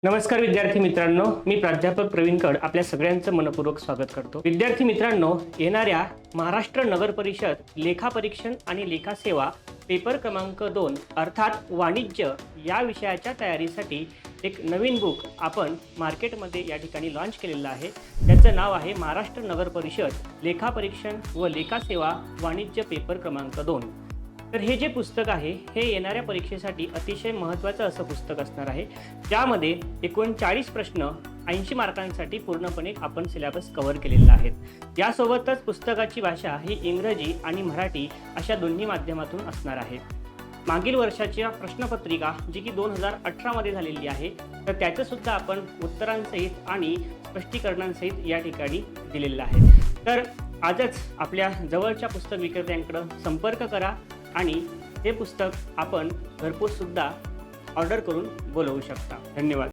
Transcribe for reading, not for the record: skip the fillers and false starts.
नमस्कार विद्यार्थी मित्रांनो, मी प्राध्यापक प्रवीण कड आपल्या सगळ्यांचं मनपूर्वक स्वागत करतो। विद्यार्थी मित्रांनो, येणाऱ्या महाराष्ट्र नगर परिषद लेखा परीक्षण आणि लेखा सेवा पेपर क्रमांक 2 अर्थात वाणिज्य या विषयाच्या तयारीसाठी एक नवीन बुक आपण मार्केटमध्ये या ठिकाणी लॉन्च केलेलं आहे। त्याचं नाव आहे महाराष्ट्र नगर परिषद लेखा परीक्षण व लेखा सेवा वाणिज्य पेपर क्रमांक 2। तर हे जे पुस्तक आहे हे येणाऱ्या परीक्षेसाठी अतिशय महत्त्वाचं असं पुस्तक असणार आहे, ज्यामध्ये 39 प्रश्न 80 मार्कांसाठी पूर्णपणे आपण सिलेबस कव्हर केलेला आहे। यासोबतच पुस्तकाची भाषा ही इंग्रजी आणि मराठी अशा दोन्ही माध्यमातून असणार आहे। मागील वर्षाची प्रश्नपत्रिका जी की 2018 मध्ये झालेली आहे, तर त्याचं सुद्धा आपण उत्तरांसहित आणि स्पष्टीकरणांसहित या ठिकाणी दिलेलं आहे। तर आजच आपल्या जवळच्या पुस्तक विक्रेत्यांकडे संपर्क करा आणि हे पुस्तक आपण घरपोच सुद्धा ऑर्डर करून बोलवू शकता। धन्यवाद।